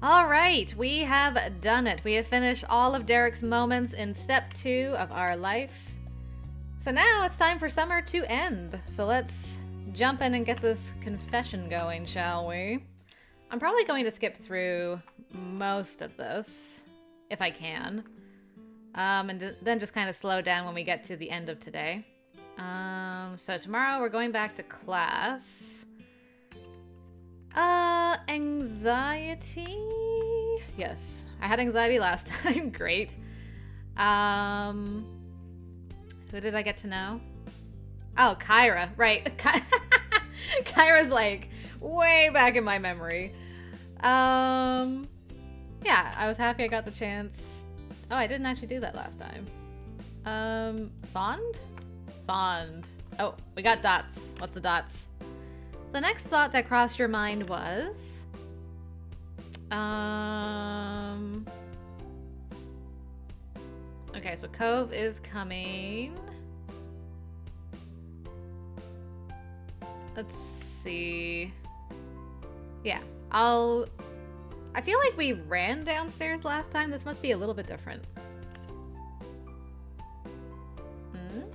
Alright, we have done it. We have finished all of Derek's moments in step 2 of our life. So now it's time for summer to end. So let's jump in and get this confession going, shall we? I'm probably going to skip through most of this, if I can. And then just kind of slow down when we get to the end of today. So tomorrow we're going back to class. Anxiety? Yes, I had anxiety last time. Great. Who did I get to know? Oh, Kyra. Right. Kyra's like way back in my memory. Yeah, I was happy I got the chance. Oh, I didn't actually do that last time. Fond? Fond. Oh, we got dots. What's the dots? The next thought that crossed your mind was... Okay, so Cove is coming. Let's see. Yeah, I feel like we ran downstairs last time. This must be a little bit different.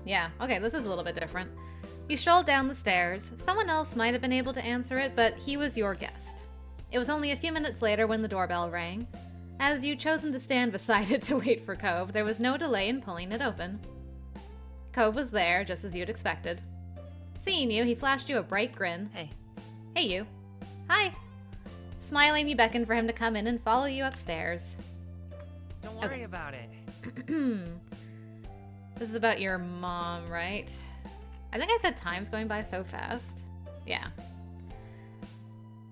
Yeah, okay, this is a little bit different. You strolled down the stairs. Someone else might have been able to answer it, but he was your guest. It was only a few minutes later when the doorbell rang. As you'd chosen to stand beside it to wait for Cove, there was no delay in pulling it open. Cove was there, just as you'd expected. Seeing you, he flashed you a bright grin. Hey. Hey, you. Hi. Smiling, you beckoned for him to come in and follow you upstairs. Don't worry about it. This is about your mom, right? I think I said time's going by so fast. Yeah.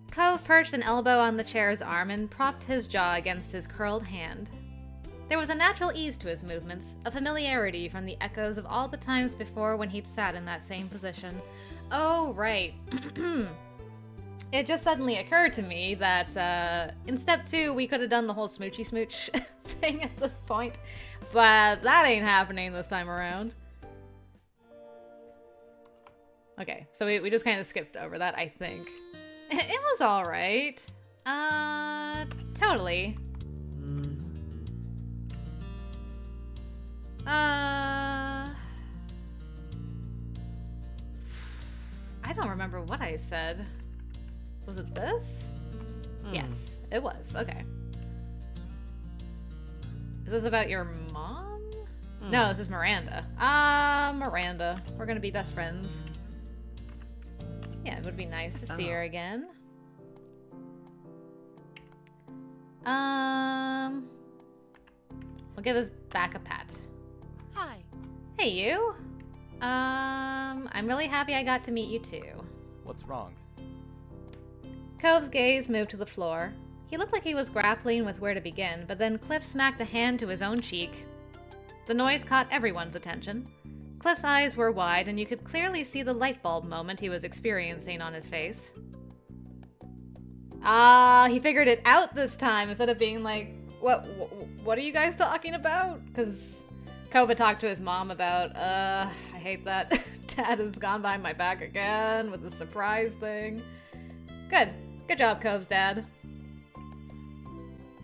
Cove perched an elbow on the chair's arm and propped his jaw against his curled hand. There was a natural ease to his movements, a familiarity from the echoes of all the times before when he'd sat in that same position. Oh, right. It just suddenly occurred to me that in step 2 we could have done the whole smoochy smooch thing at this point, but that ain't happening this time around. Okay, so we just kind of skipped over that, I think. It was alright. Totally. I don't remember what I said. Was it this? Yes, it was. Okay. Is this about your mom? No, this is Miranda. Miranda. We're gonna be best friends. Yeah, it would be nice to see her again. We'll give his back a pat. Hi. Hey, you. I'm really happy I got to meet you too. What's wrong? Cove's gaze moved to the floor. He looked like he was grappling with where to begin, but then Cliff smacked a hand to his own cheek. The noise caught everyone's attention. Cliff's eyes were wide, and you could clearly see the light bulb moment he was experiencing on his face. He figured it out this time, instead of being like, what are you guys talking about? Because Kova talked to his mom about, I hate that Dad has gone behind my back again with the surprise thing. Good job, Cove's dad.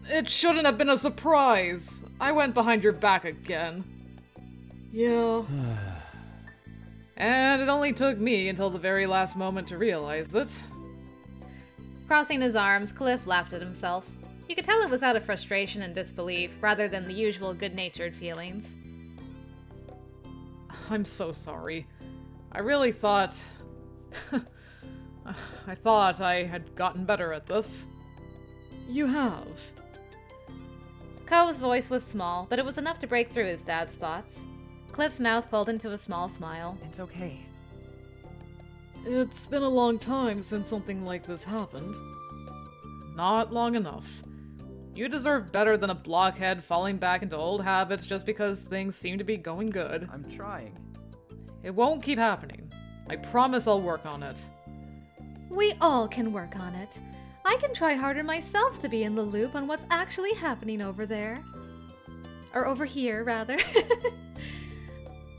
It shouldn't have been a surprise. I went behind your back again. Yeah. And it only took me until the very last moment to realize it. Crossing his arms, Cliff laughed at himself. You could tell it was out of frustration and disbelief, rather than the usual good-natured feelings. I'm so sorry. I really thought... I thought I had gotten better at this. You have. Cove's voice was small, but it was enough to break through his dad's thoughts. Cliff's mouth pulled into a small smile. It's okay. It's been a long time since something like this happened. Not long enough. You deserve better than a blockhead falling back into old habits just because things seem to be going good. I'm trying. It won't keep happening. I promise I'll work on it. We all can work on it. I can try harder myself to be in the loop on what's actually happening over there. Or over here, rather.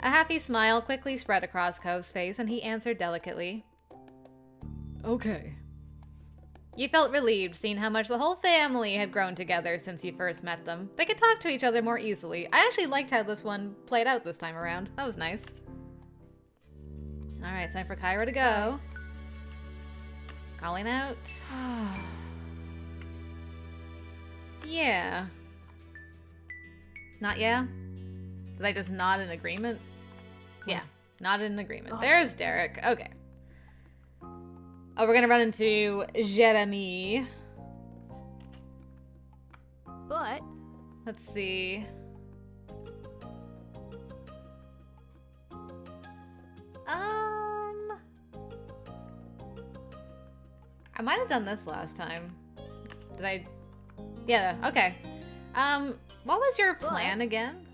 A happy smile quickly spread across Cove's face, and he answered delicately. Okay. You felt relieved seeing how much the whole family had grown together since you first met them. They could talk to each other more easily. I actually liked how this one played out this time around. That was nice. Alright, it's time for Kyra to go. Calling out. Yeah. Not yeah? Did I just nod in agreement? Yeah, nod in agreement. Awesome. There's Derek. Okay. Oh, we're gonna run into Jeremy. But Let's see. I might have done this last time. Did I? Yeah, okay. What was your plan again?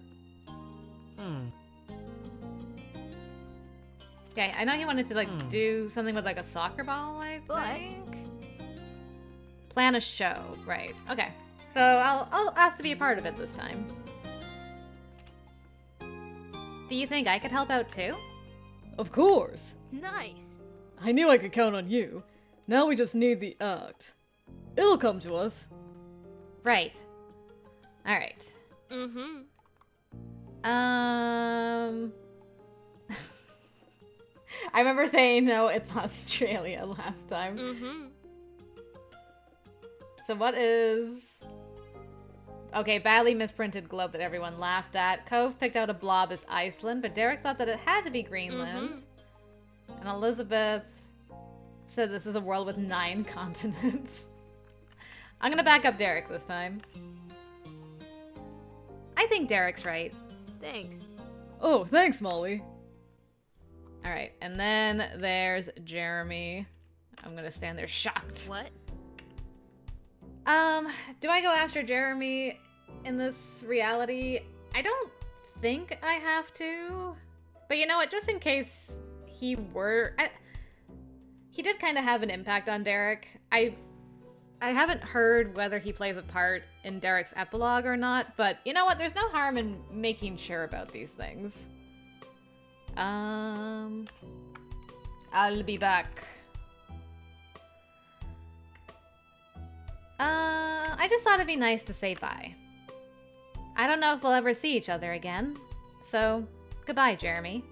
Okay, I know he wanted to, like, do something with, like, a soccer ball, I think? Plan a show, right. Okay. So I'll ask to be a part of it this time. Do you think I could help out, too? Of course. nice. I knew I could count on you. Now we just need the act. It'll come to us. Right. Alright. Mm-hmm. I remember saying, no, it's Australia last time. Mm-hmm. So what is... Okay, badly misprinted globe that everyone laughed at. Cove picked out a blob as Iceland, but Derek thought that it had to be Greenland. And Elizabeth said this is a world with 9 continents. I'm gonna back up Derek this time. I think Derek's right. Thanks. Oh, thanks, Molly. Alright, and then there's Jeremy. I'm gonna stand there shocked. What? Do I go after Jeremy in this reality? I don't think I have to. But you know what, just in case he were... he did kind of have an impact on Derek. I haven't heard whether he plays a part in Derek's epilogue or not, but you know what, there's no harm in making sure about these things. I'll be back. I just thought it'd be nice to say bye. I don't know if we'll ever see each other again. So, goodbye, Jeremy.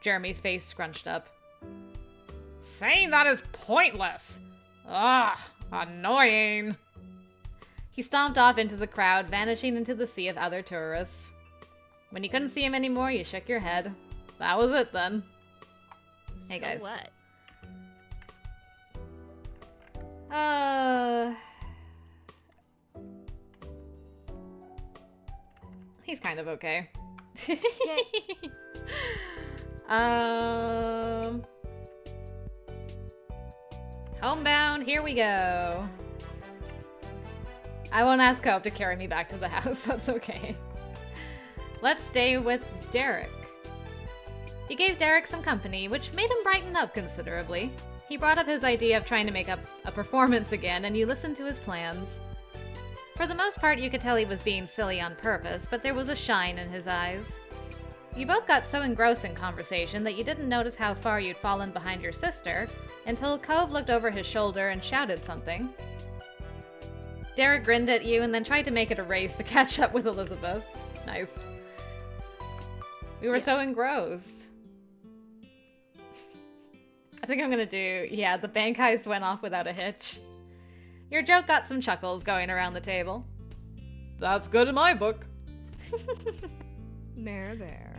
Jeremy's face scrunched up. Saying that is pointless. Ah, annoying. He stomped off into the crowd, vanishing into the sea of other tourists. When you couldn't see him anymore, you shook your head. That was it then. Hey, guys. So what? He's kind of okay. Yay. Homebound, here we go. I won't ask Cope to carry me back to the house, that's okay. Let's stay with Derek. You gave Derek some company, which made him brighten up considerably. He brought up his idea of trying to make up a performance again, and you listened to his plans. For the most part, you could tell he was being silly on purpose, but there was a shine in his eyes. You both got so engrossed in conversation that you didn't notice how far you'd fallen behind your sister until Cove looked over his shoulder and shouted something. Derek grinned at you and then tried to make it a race to catch up with Elizabeth. Nice. We were so engrossed. I think I'm gonna do, yeah, the bank heist went off without a hitch. Your joke got some chuckles going around the table. That's good in my book. There.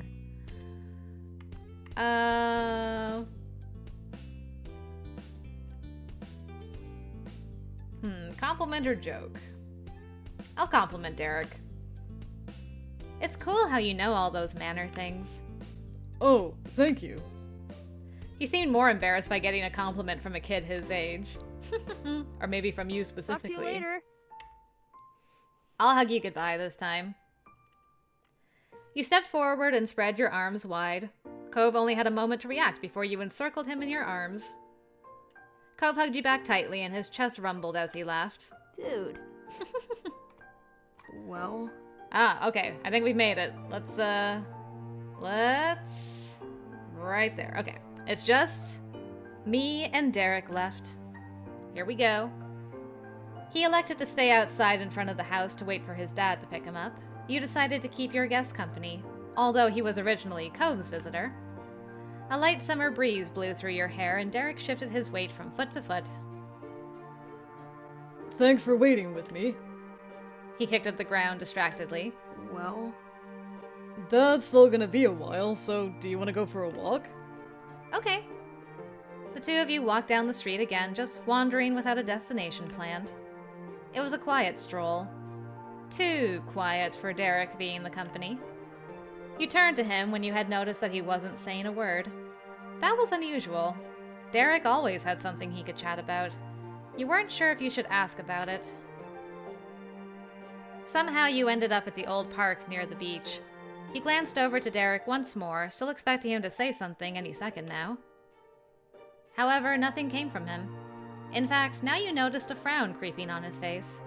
Compliment or joke? I'll compliment Derek. It's cool how you know all those manner things. Oh, thank you. He seemed more embarrassed by getting a compliment from a kid his age. Or maybe from you specifically. Talk to you later. I'll hug you goodbye this time. You stepped forward and spread your arms wide. Cove only had a moment to react before you encircled him in your arms. Cove hugged you back tightly and his chest rumbled as he laughed. Dude. Well. Ah, okay. I think we've made it. Let's... Right there. Okay. It's just me and Derek left. Here we go. He elected to stay outside in front of the house to wait for his dad to pick him up. You decided to keep your guest company, although he was originally Cove's visitor. A light summer breeze blew through your hair, and Derek shifted his weight from foot to foot. Thanks for waiting with me. He kicked at the ground distractedly. Well, Dad's still gonna be a while, so do you want to go for a walk? Okay. The two of you walked down the street again, just wandering without a destination planned. It was a quiet stroll. Too quiet for Derek being the company. You turned to him when you had noticed that he wasn't saying a word. That was unusual. Derek always had something he could chat about. You weren't sure if you should ask about it. Somehow you ended up at the old park near the beach. You glanced over to Derek once more, still expecting him to say something any second now. However, nothing came from him. In fact, now you noticed a frown creeping on his face.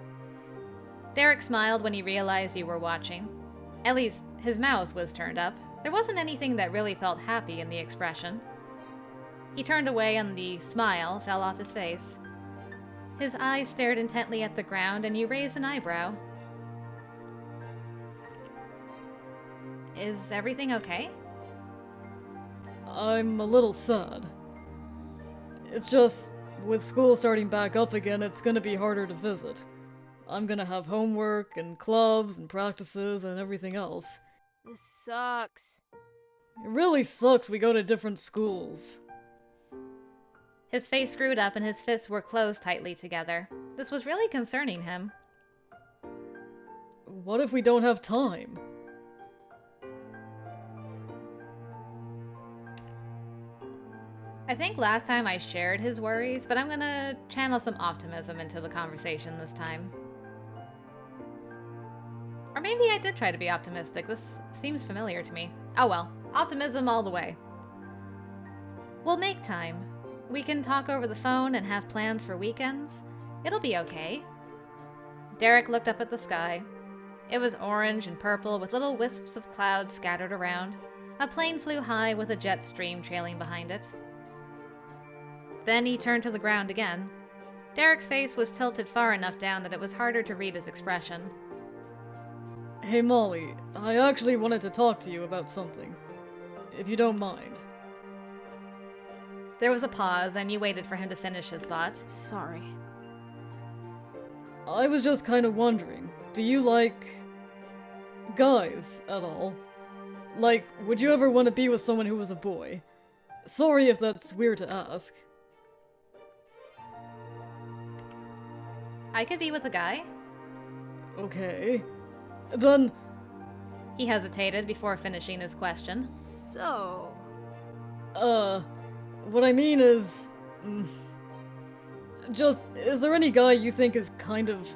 Derek smiled when he realized you were watching. At least, his mouth was turned up. There wasn't anything that really felt happy in the expression. He turned away and the smile fell off his face. His eyes stared intently at the ground and you raised an eyebrow. Is everything okay? I'm a little sad. It's just, with school starting back up again, it's gonna be harder to visit. I'm gonna have homework and clubs and practices and everything else. this sucks. It really sucks we go to different schools. His face screwed up and his fists were closed tightly together. This was really concerning him. What if we don't have time? I think last time I shared his worries, but I'm gonna channel some optimism into the conversation this time. Or maybe I did try to be optimistic. This seems familiar to me. Oh well, optimism all the way. We'll make time. We can talk over the phone and have plans for weekends. It'll be okay. Derek looked up at the sky. It was orange and purple with little wisps of clouds scattered around. A plane flew high with a jet stream trailing behind it. Then he turned to the ground again. Derek's face was tilted far enough down that it was harder to read his expression. Hey Molly, I actually wanted to talk to you about something. If you don't mind. There was a pause, and you waited for him to finish his thought. Sorry. I was just kind of wondering, do you like guys at all? Like, would you ever want to be with someone who was a boy? Sorry if that's weird to ask. I could be with a guy? Okay. Then, He hesitated before finishing his question. So, what I mean is... just, is there any guy you think is kind of...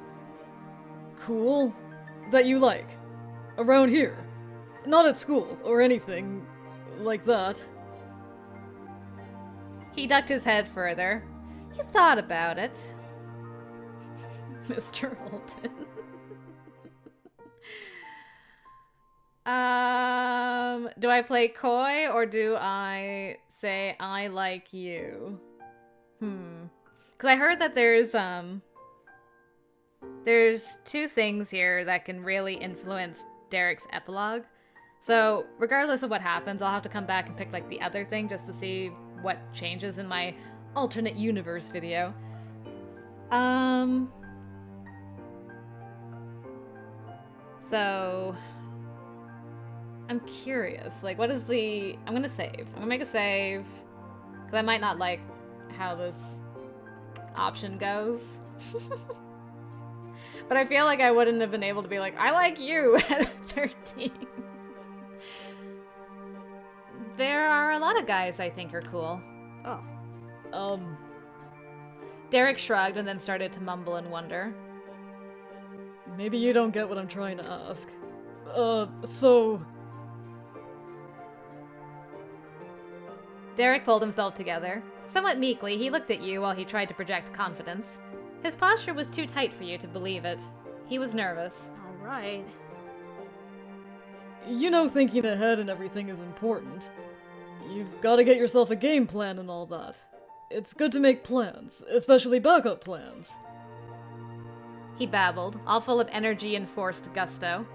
cool? That you like? Around here? Not at school, or anything like that. He ducked his head further. He thought about it. Mr. Holden. Do I play coy or do I say I like you? Because I heard that there's two things here that can really influence Derek's epilogue. So regardless of what happens, I'll have to come back and pick like the other thing just to see what changes in my alternate universe video. So I'm curious, like what is the... I'm gonna save. I'm gonna make a save because I might not like how this option goes. But I feel like I wouldn't have been able to be like, I like you at 13. There are a lot of guys I think are cool. oh, Derek shrugged and then started to mumble in wonder. Maybe you don't get what I'm trying to ask. So... Derek pulled himself together. Somewhat meekly, he looked at you while he tried to project confidence. His posture was too tight for you to believe it. He was nervous. alright. You know thinking ahead and everything is important. You've got to get yourself a game plan and all that. it's good to make plans, especially backup plans. He babbled, all full of energy and forced gusto.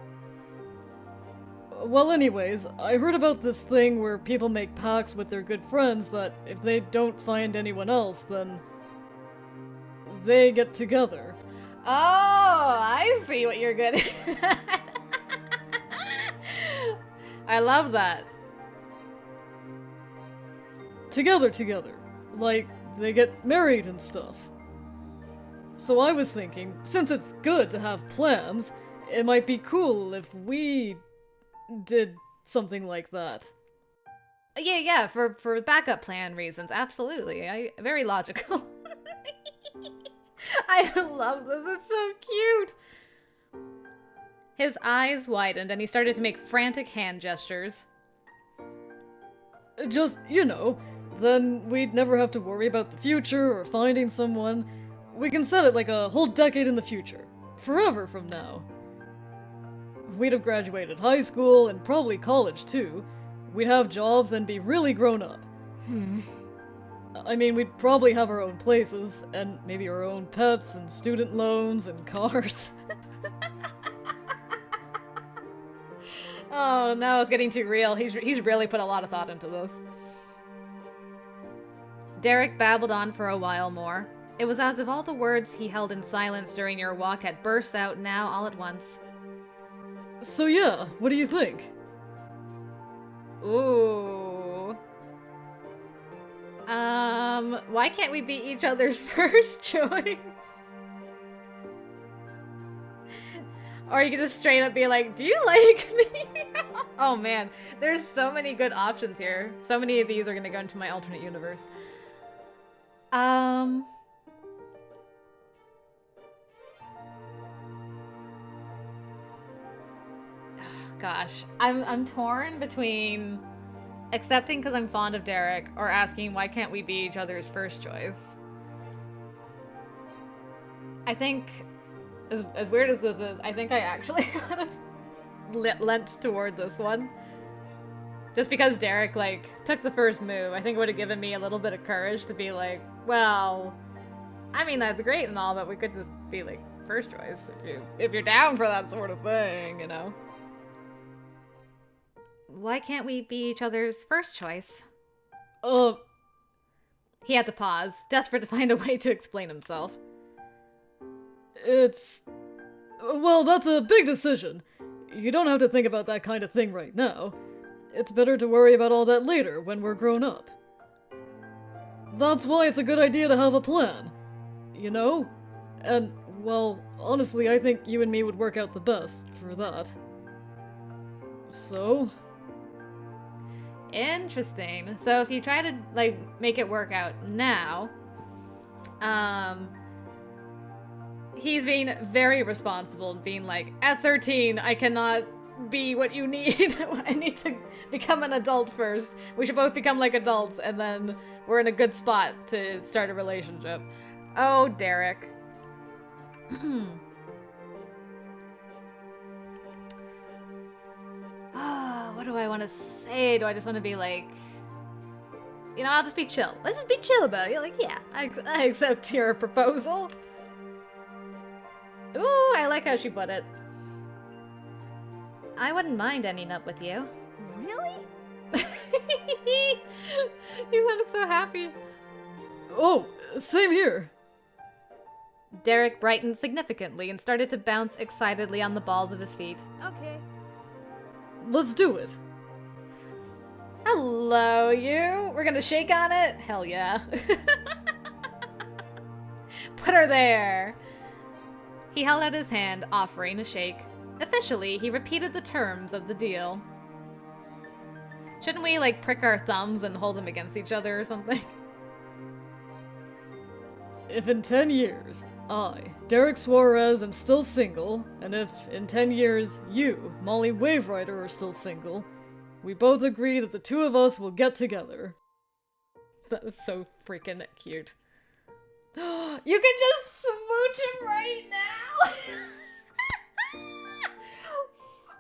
Well, anyways, I heard about this thing where people make pacts with their good friends that if they don't find anyone else, then they get together. Oh, I see what you're good at. I love that. Together. Like, they get married and stuff. So I was thinking, since it's good to have plans, it might be cool if we did something like that. Yeah, for backup plan reasons, absolutely. Very logical. I love this, it's so cute! His eyes widened and he started to make frantic hand gestures. Just, then we'd never have to worry about the future or finding someone. We can set it like a whole decade in the future. Forever from now. We'd have graduated high school and probably college too. We'd have jobs and be really grown up. I mean, we'd probably have our own places, and maybe our own pets and student loans and cars. Oh no, it's getting too real. He's really put a lot of thought into this. Derek babbled on for a while more. It was as if all the words he held in silence during your walk had burst out now all at once. So yeah, what do you think? Ooh. Why can't we be each other's first choice? Or you can just straight up be like, do you like me? Oh man, there's so many good options here. So many of these are gonna go into my alternate universe. Gosh, I'm torn between accepting because I'm fond of Derek or asking why can't we be each other's first choice. I think, as weird as this is, I think I actually kind of lent toward this one. Just because Derek, took the first move, I think it would have given me a little bit of courage to be like, well, I mean, that's great and all, but we could just be, first choice if you're down for that sort of thing, Why can't we be each other's first choice? He had to pause, desperate to find a way to explain himself. Well, that's a big decision. You don't have to think about that kind of thing right now. It's better to worry about all that later, when we're grown up. That's why it's a good idea to have a plan. And, well, honestly, I think you and me would work out the best for that. So? Interesting. So if you try to, make it work out now, he's being very responsible and being like, at 13, I cannot be what you need. I need to become an adult first. We should both become adults, and then we're in a good spot to start a relationship. Oh, Derek. What do I want to say? Do I just want to be I'll just be chill. Let's just be chill about it. Yeah, I accept your proposal. Ooh, I like how she put it. I wouldn't mind ending up with you. Really? He sounded so happy. Oh, same here. Derek brightened significantly and started to bounce excitedly on the balls of his feet. Okay. Let's do it. Hello, you. We're gonna shake on it? Hell yeah. Put her there. He held out his hand, offering a shake. Officially, he repeated the terms of the deal. Shouldn't we, prick our thumbs and hold them against each other or something? If in 10 years, I, Derek Suarez, am still single, and if in 10 years you, Molly Waverider, are still single, we both agree that the two of us will get together. That is so freaking cute. You can just smooch him right now!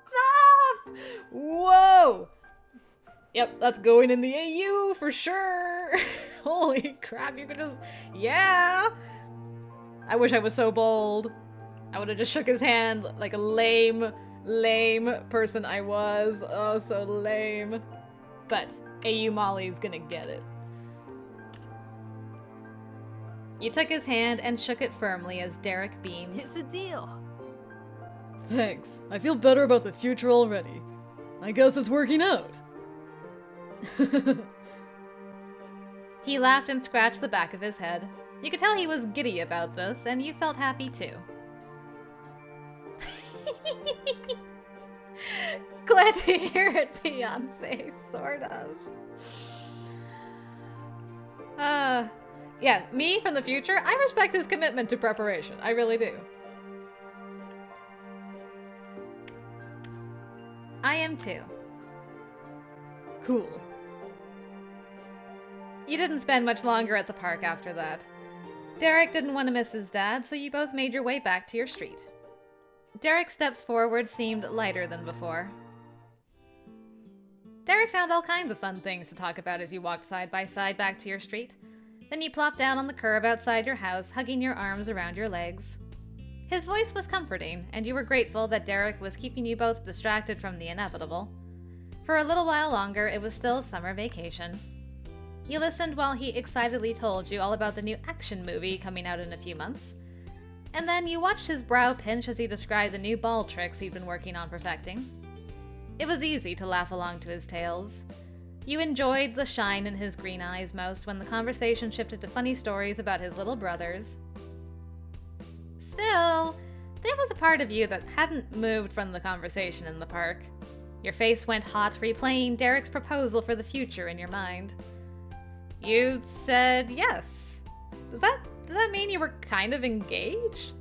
Stop! Whoa! Yep, that's going in the AU for sure! Holy crap, you could just... Yeah! I wish I was so bold. I would have just shook his hand like a lame person I was. Oh, so lame. But AU Molly's gonna get it. You took his hand and shook it firmly as Derek beamed. It's a deal. Thanks. I feel better about the future already. I guess it's working out. He laughed and scratched the back of his head. You could tell he was giddy about this, and you felt happy too. Glad to hear it, fiancé, sort of. Yeah, me from the future, I respect his commitment to preparation. I really do. I am too. Cool. You didn't spend much longer at the park after that. Derek didn't want to miss his dad, so you both made your way back to your street. Derek's steps forward seemed lighter than before. Derek found all kinds of fun things to talk about as you walked side by side back to your street. Then you plopped down on the curb outside your house, hugging your arms around your legs. His voice was comforting, and you were grateful that Derek was keeping you both distracted from the inevitable. For a little while longer, it was still summer vacation. You listened while he excitedly told you all about the new action movie coming out in a few months. And then you watched his brow pinch as he described the new ball tricks he'd been working on perfecting. It was easy to laugh along to his tales. You enjoyed the shine in his green eyes most when the conversation shifted to funny stories about his little brothers. Still, there was a part of you that hadn't moved from the conversation in the park. Your face went hot, replaying Derek's proposal for the future in your mind. You said yes. Does that mean you were kind of engaged?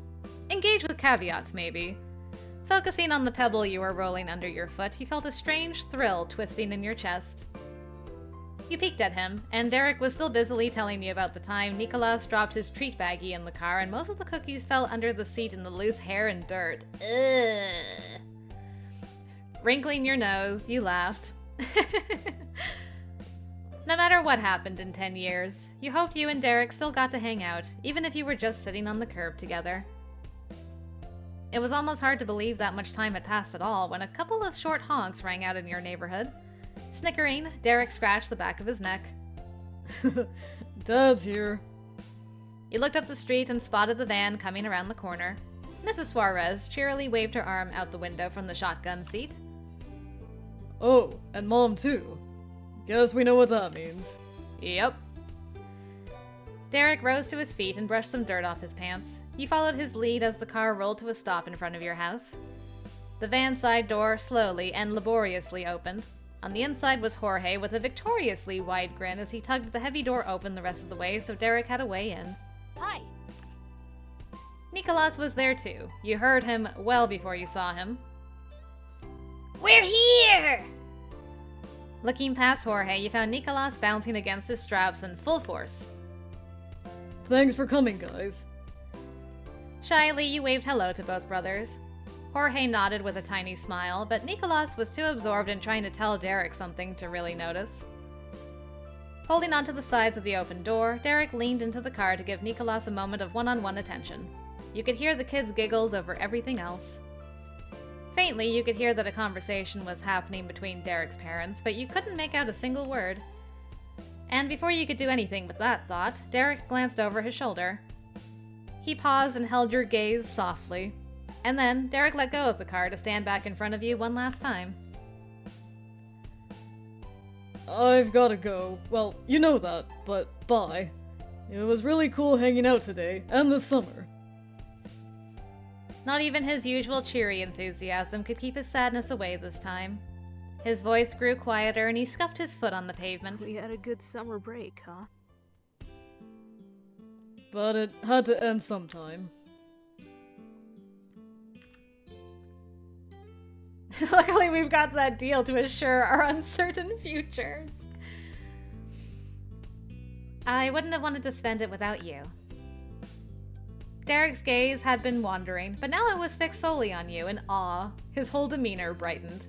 Engaged with caveats, maybe. Focusing on the pebble you were rolling under your foot, you felt a strange thrill twisting in your chest. You peeked at him, and Derek was still busily telling you about the time Nicholas dropped his treat baggie in the car and most of the cookies fell under the seat in the loose hair and dirt. Ugh. Wrinkling your nose, you laughed. No matter what happened in 10 years, you hoped you and Derek still got to hang out, even if you were just sitting on the curb together. It was almost hard to believe that much time had passed at all when a couple of short honks rang out in your neighborhood. Snickering, Derek scratched the back of his neck. Dad's here. You looked up the street and spotted the van coming around the corner. Mrs. Suarez cheerily waved her arm out the window from the shotgun seat. Oh, and Mom too. Guess we know what that means. Yep. Derek rose to his feet and brushed some dirt off his pants. You followed his lead as the car rolled to a stop in front of your house. The van side door slowly and laboriously opened. On the inside was Jorge with a victoriously wide grin as he tugged the heavy door open the rest of the way so Derek had a way in. Hi. Nicholas was there too. You heard him well before you saw him. We're here! Looking past Jorge, you found Nicholas bouncing against his straps in full force. Thanks for coming, guys. Shyly, you waved hello to both brothers. Jorge nodded with a tiny smile, but Nicholas was too absorbed in trying to tell Derek something to really notice. Holding onto the sides of the open door, Derek leaned into the car to give Nicholas a moment of one-on-one attention. You could hear the kids' giggles over everything else. Faintly, you could hear that a conversation was happening between Derek's parents, but you couldn't make out a single word. And before you could do anything with that thought, Derek glanced over his shoulder. He paused and held your gaze softly. And then, Derek let go of the car to stand back in front of you one last time. I've gotta go. Well, you know that, but bye. It was really cool hanging out today, and this summer. Not even his usual cheery enthusiasm could keep his sadness away this time. His voice grew quieter and he scuffed his foot on the pavement. We had a good summer break, huh? But it had to end sometime. Luckily, we've got that deal to assure our uncertain futures. I wouldn't have wanted to spend it without you. Derek's gaze had been wandering, but now it was fixed solely on you in awe. His whole demeanor brightened.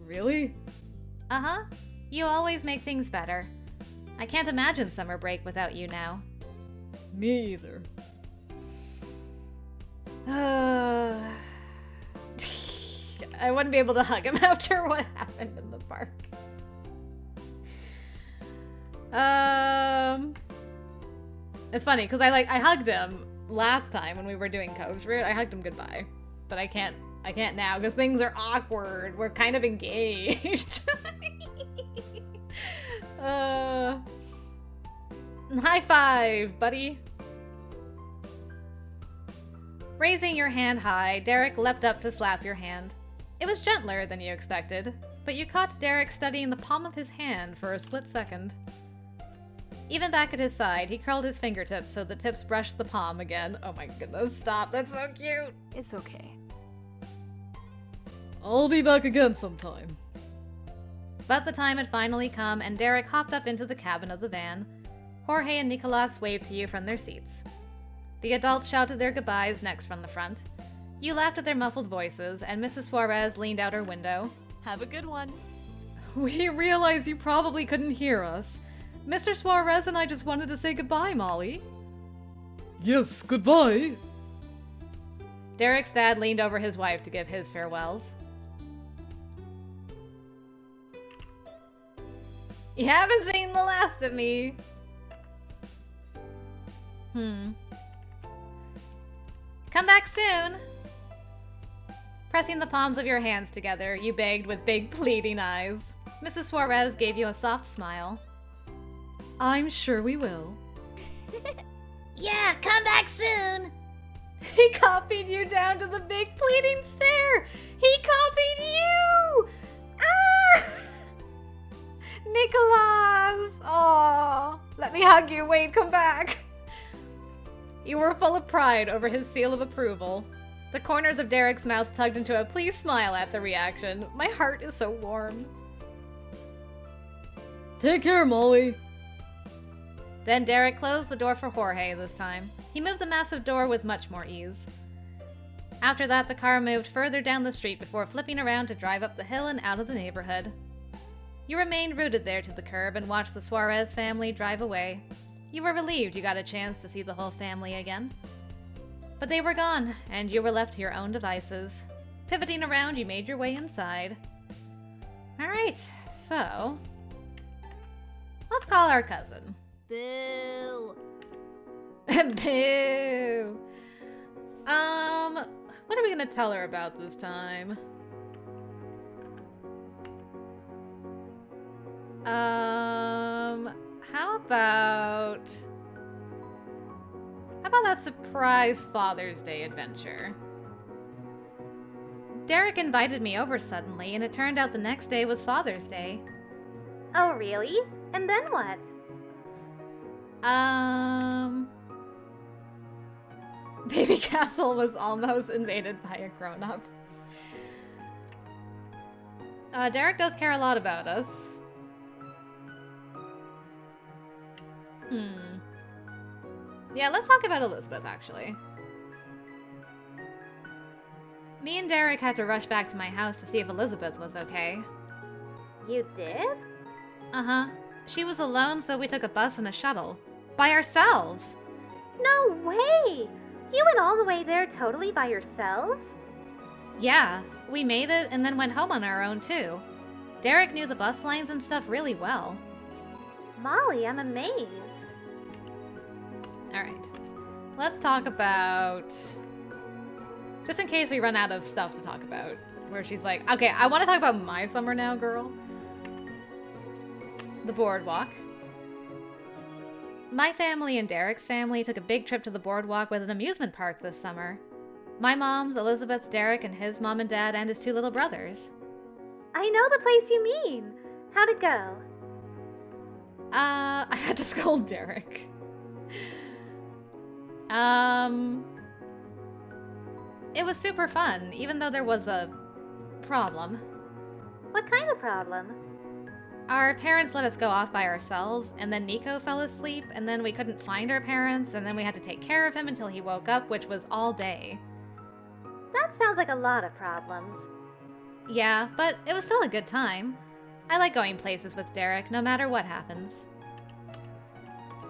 Really? Uh-huh. You always make things better. I can't imagine summer break without you now. Me either. I wouldn't be able to hug him after what happened in the park. It's funny because I hugged him last time when we were doing Coves Route. I hugged him goodbye, but I can't now because things are awkward. We're kind of engaged. High five, buddy. Raising your hand high, Derek leapt up to slap your hand. It was gentler than you expected, but you caught Derek studying the palm of his hand for a split second. Even back at his side, he curled his fingertips so the tips brushed the palm again. Oh my goodness, stop, that's so cute! It's okay. I'll be back again sometime. But the time had finally come, and Derek hopped up into the cabin of the van. Jorge and Nicolas waved to you from their seats. The adults shouted their goodbyes next from the front. You laughed at their muffled voices, and Mrs. Suarez leaned out her window. Have a good one. We realize you probably couldn't hear us. Mr. Suarez and I just wanted to say goodbye, Molly. Yes, goodbye. Derek's dad leaned over his wife to give his farewells. You haven't seen the last of me. Come back soon. Pressing the palms of your hands together, you begged with big pleading eyes. Mrs. Suarez gave you a soft smile. I'm sure we will. Yeah, come back soon. He copied you down to the big pleading stare. He copied you. Ah! Nicolas! Aw, let me hug you. Wait, come back. You were full of pride over his seal of approval. The corners of Derek's mouth tugged into a please smile at the reaction. My heart is so warm. Take care, Molly. Then Derek closed the door for Jorge this time. He moved the massive door with much more ease. After that, the car moved further down the street before flipping around to drive up the hill and out of the neighborhood. You remained rooted there to the curb and watched the Suarez family drive away. You were relieved you got a chance to see the whole family again. But they were gone, and you were left to your own devices. Pivoting around, you made your way inside. Alright, so... let's call our cousin. Boo. Boo! What are we gonna tell her about this time? How about that surprise Father's Day adventure? Derek invited me over suddenly, and it turned out the next day was Father's Day. Oh, really? And then what? Baby Castle was almost invaded by a grown-up. Derek does care a lot about us. Yeah, let's talk about Elizabeth, actually. Me and Derek had to rush back to my house to see if Elizabeth was okay. You did? Uh-huh. She was alone, so we took a bus and a shuttle. By ourselves! No way! You went all the way there totally by yourselves? Yeah, we made it and then went home on our own, too. Derek knew the bus lines and stuff really well. Molly, I'm amazed. Alright. Let's talk about... just in case we run out of stuff to talk about. Where she's like, okay, I want to talk about my summer now, girl. The boardwalk. My family and Derek's family took a big trip to the boardwalk with an amusement park this summer. My mom's, Elizabeth, Derek, and his mom and dad, and his two little brothers. I know the place you mean. How'd it go? I had to scold Derek. It was super fun, even though there was a problem. What kind of problem? Our parents let us go off by ourselves, and then Nico fell asleep, and then we couldn't find our parents, and then we had to take care of him until he woke up, which was all day. That sounds like a lot of problems. Yeah, but it was still a good time. I like going places with Derek, no matter what happens.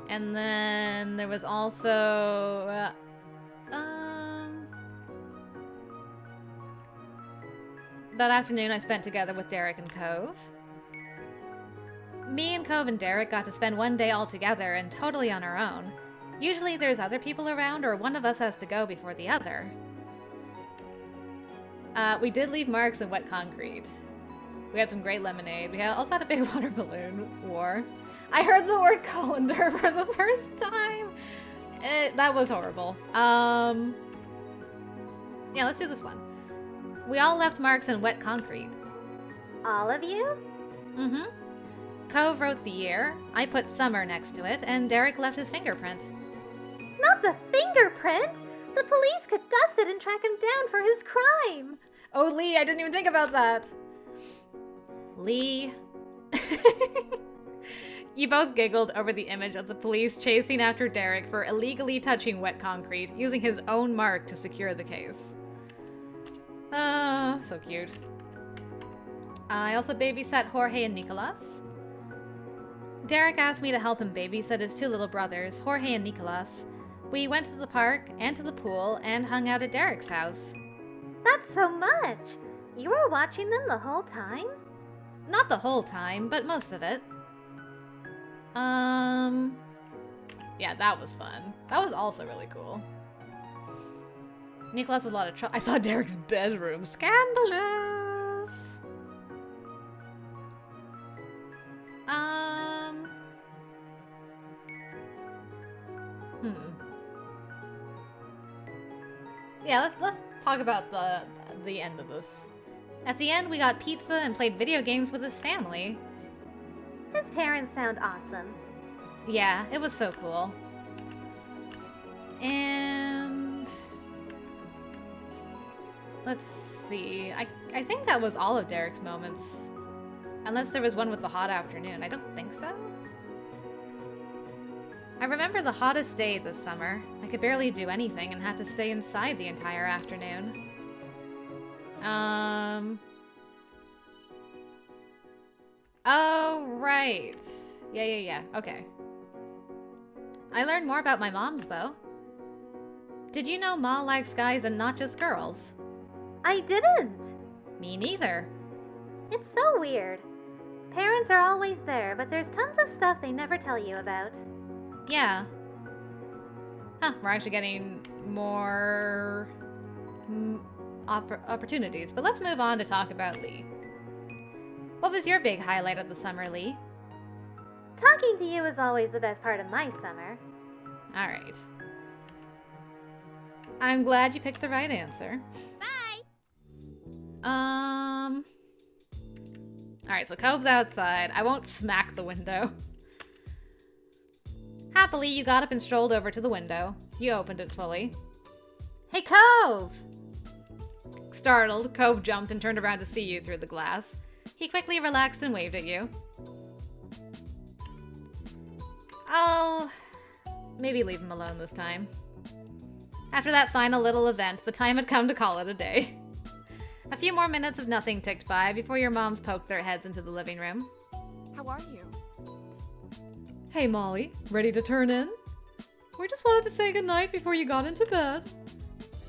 And then there was also... that afternoon I spent together with Derek and Cove. Me and Cove and Derek got to spend one day all together and totally on our own. Usually there's other people around or one of us has to go before the other. We did leave marks in wet concrete. We had some great lemonade. We also had a big water balloon war. I heard the word colander for the first time. That was horrible. Yeah, let's do this one. We all left marks in wet concrete. All of you? Mm-hmm. Cove wrote the year, I put summer next to it, and Derek left his fingerprint. Not the fingerprint! The police could dust it and track him down for his crime! Oh, Lee, I didn't even think about that. Lee. You both giggled over the image of the police chasing after Derek for illegally touching wet concrete, using his own mark to secure the case. So cute. I also babysat Jorge and Nicolas. Derek asked me to help him babysit his two little brothers, Jorge and Nicolas. We went to the park and to the pool and hung out at Derek's house. That's so much! You were watching them the whole time? Not the whole time, but most of it. Yeah, that was fun. That was also really cool. Nicholas with a lot of trouble. I saw Derek's bedroom. Scandalous! Yeah, let's talk about the end of this. At the end, we got pizza and played video games with his family. His parents sound awesome. Yeah, it was so cool. And... let's see. I think that was all of Derek's moments. Unless there was one with the hot afternoon. I don't think so. I remember the hottest day this summer. I could barely do anything and had to stay inside the entire afternoon. Oh, right. Yeah. Okay. I learned more about my moms, though. Did you know Ma likes guys and not just girls? I didn't! Me neither. It's so weird. Parents are always there, but there's tons of stuff they never tell you about. Yeah. Huh, we're actually getting more opportunities. But let's move on to talk about Lee. What was your big highlight of the summer, Lee? Talking to you is always the best part of my summer. Alright. I'm glad you picked the right answer. Bye! Alright, so Cove's outside. I won't smack the window. Happily, you got up and strolled over to the window. You opened it fully. Hey, Cove! Startled, Cove jumped and turned around to see you through the glass. He quickly relaxed and waved at you. I'll maybe leave him alone this time. After that final little event, the time had come to call it a day. A few more minutes of nothing ticked by before your moms poked their heads into the living room. How are you? Hey, Molly, ready to turn in? We just wanted to say goodnight before you got into bed.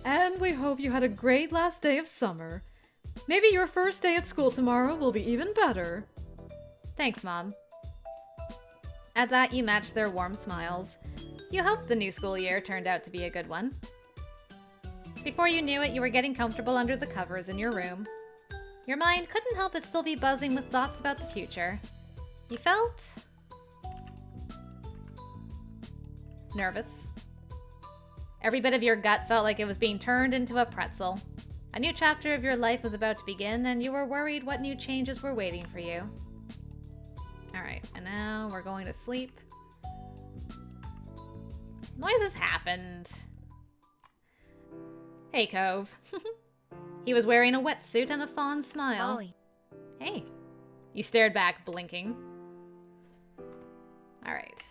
And we hope you had a great last day of summer. Maybe your first day at school tomorrow will be even better. Thanks, Mom. At that, you matched their warm smiles. You hoped the new school year turned out to be a good one. Before you knew it, you were getting comfortable under the covers in your room. Your mind couldn't help but still be buzzing with thoughts about the future. You felt... nervous. Every bit of your gut felt like it was being turned into a pretzel. A new chapter of your life was about to begin, and you were worried what new changes were waiting for you. Alright, and now we're going to sleep. Noises happened. Hey, Cove. He was wearing a wetsuit and a fond smile. Molly. Hey. You stared back, blinking. Alright.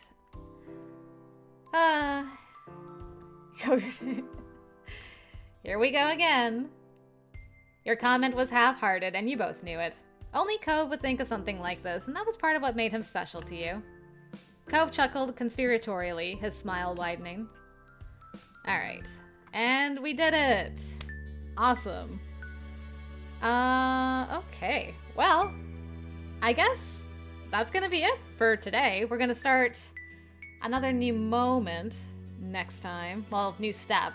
Here we go again. Your comment was half-hearted, and you both knew it. Only Cove would think of something like this, and that was part of what made him special to you. Cove chuckled conspiratorially, his smile widening. Alright. And we did it! Awesome. Okay. Well, I guess that's gonna be it for today. We're gonna start another new moment next time. Well, new step.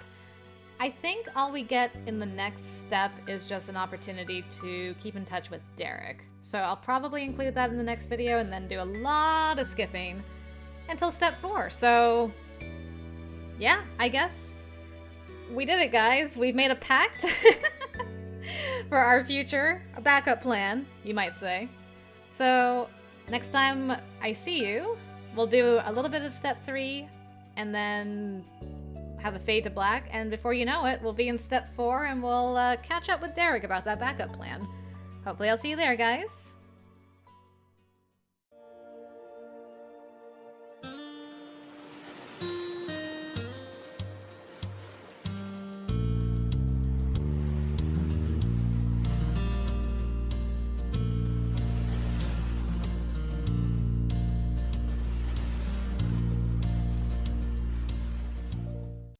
I think all we get in the next step is just an opportunity to keep in touch with Derek. So I'll probably include that in the next video and then do a lot of skipping until step 4. So yeah, I guess we did it, guys. We've made a pact for our future, a backup plan, you might say. So next time I see you, we'll do a little bit of step 3 and then have a fade to black, and before you know it, we'll be in step 4 and we'll catch up with Derek about that backup plan. Hopefully I'll see you there, guys.